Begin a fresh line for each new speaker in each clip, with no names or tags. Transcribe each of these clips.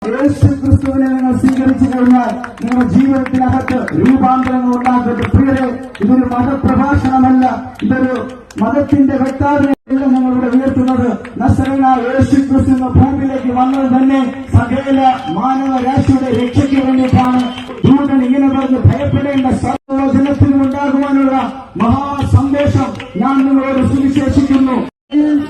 യേശു ക്രിസ്തുവിനെ നിങ്ങൾ സ്വീകരിച്ചു കഴിഞ്ഞാൽ നിങ്ങളുടെ ജീവിതത്തിനകത്ത് രൂപാന്തരങ്ങൾ ഉണ്ടാക്കട്ടെ. പ്രിയരെ, ഇതൊരു മതപ്രഭാഷണമല്ല, ഇതൊരു മതത്തിന്റെ വ്യക്താവിനെ ഞങ്ങളിവിടെ ഉയർത്തുന്നത്. നസറേനായ യേശു ക്രിസ്തു എന്ന ഭൂമിയിലേക്ക് വന്നത് തന്നെ സകല മാനവരാശിയുടെ രക്ഷയ്ക്ക് വേണ്ടിയിട്ടാണ്. ദൂതൻ ഇങ്ങനെ പറഞ്ഞ് ഭയപ്പെടേണ്ട സർവ്വജനത്തിനും ഉണ്ടാകുവാനുള്ള മഹാസന്ദേശം ഞാൻ നിങ്ങളോട് സുവിശേഷിക്കുന്നു.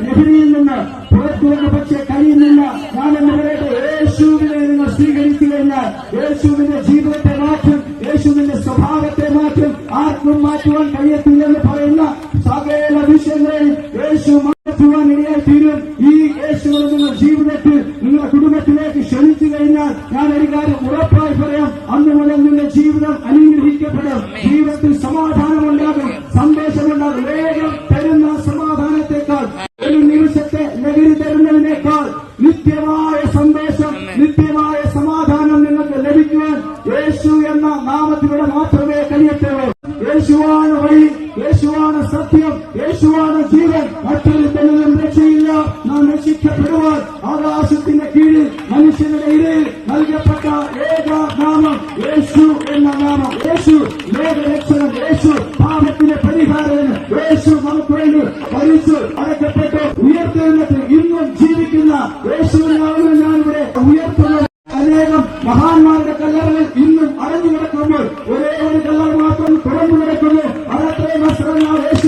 ലഹരിയിൽ നിന്ന് പുറത്തുവന്ന പക്ഷേ കഴിയുന്നില്ല. ഞാൻ എന്ന് പറയട്ടെ, യേശുവിനെ നിങ്ങൾ സ്വീകരിച്ചു കഴിഞ്ഞാൽ യേശുവിന്റെ ജീവിതത്തെ മാറ്റും, യേശുവിന്റെ സ്വഭാവത്തെ മാറ്റും. ആർക്കും മാറ്റുവാൻ കഴിയത്തില്ലെന്ന് പറയുന്ന സകല വിഷയങ്ങളിൽ യേശു മാറ്റുവാൻ ഇടയായി തീരും. ഈ യേശുവിനെ നിങ്ങൾ ജീവിതത്തിൽ നിങ്ങളുടെ കുടുംബത്തിലേക്ക് ക്ഷണിച്ചു കഴിഞ്ഞാൽ ഞാൻ ഒരു കാര്യം ഉറപ്പായി പറയാം, അന്ന് മുതൽ നിങ്ങളുടെ ജീവിതം അനുഗ്രഹിക്കപ്പെടും. ജീവിതത്തിൽ സമാധാനമുണ്ടാകും, സന്തോഷമുണ്ടാകും. വേഗം തരുന്ന സമാധാനത്തെക്കാൾ ഒരു നിമിഷത്തെ ലഹരി തരുന്നതിനേക്കാൾ നിത്യമായ സന്തോഷം, നിത്യമായ സമാധാനം നിങ്ങൾക്ക് ലഭിക്കുവാൻ യേശു എന്ന നാമത്തിലൂടെ മാത്രമേ കഴിയത്തുള്ളൂ. യേശുവാണ് വഴി, യേശുവാണ് സത്യം, യേശുവാണ് ജീവൻ. മറ്റൊരു തന്നിലും രക്ഷയില്ല. നാം രക്ഷിക്കപ്പെടുവാൻ ആകാശത്തിന്റെ കീഴിൽ മനുഷ്യരുടെ ഇടയിൽ നൽകപ്പെട്ട ഏക നാമം യേശു എന്ന നാമം. യേശു ലോകരക്ഷകൻ, യേശു പാപത്തിന്റെ പരിഹാരം, യേശു നമുക്ക് വേണ്ടി മരിച്ചു അടക്കപ്പെട്ട് ഉയർത്തെഴുന്നേറ്റ് ഇന്നും ജീവിക്കുന്ന യേശുവിനാണ് ഞാനിവിടെ ഉയർത്തുന്നത്. അനേകം മഹാന്മാരുടെ കല്ലറകൾ ഇന്നും അടഞ്ഞു കിടക്കുമ്പോൾ ഒരേ ഒരു കല്ലറ മാത്രം തുറന്നു കിടക്കുന്നു. അതത്രേ നസറേനായ യേശു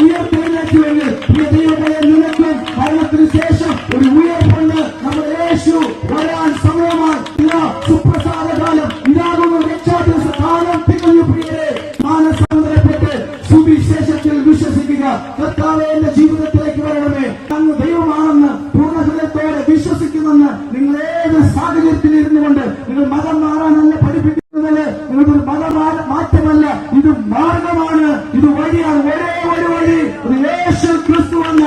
ഉയർത്തെഴുന്നേറ്റുവെങ്കിൽ പ്രിയതയുടെ നിനക്കും മരണത്തിന് ശേഷം ഒരു ഉയർപ്പുണ്ട്. നമ്മുടെ യേശു വരാൻ സമയമായി. ഇതാ സുപ്രസാദകാലം, ഇതാകുന്നു രക്ഷാദിവസ കാലം തികഞ്ഞു. പ്രിയരെ, മാനസാന്തരപ്പെട്ട് സുവിശേഷത്തിൽ വിശ്വസിക്കുക. കർത്താവേ, എന്റെ ജീവിതത്തിലേക്ക് വരണമേ, അങ്ങ് ദൈവമാണെന്ന് പൂർണ്ണ ഹൃദയത്തോടെ വിശ്വസിക്കുമെന്ന് നിങ്ങൾ ഏത് സാഹചര്യത്തിലിരുന്നു കൊണ്ട് നിങ്ങൾ മതം മാറാനല്ല പഠിപ്പിക്കുന്നത്. നിങ്ങൾക്കൊരു മാറ്റമല്ല, ഇത് മാർഗമാണ്, ഇത് വഴിയാണ്. ഒരേ ഒരു വഴി, യേശു ക്രിസ്തു എന്ന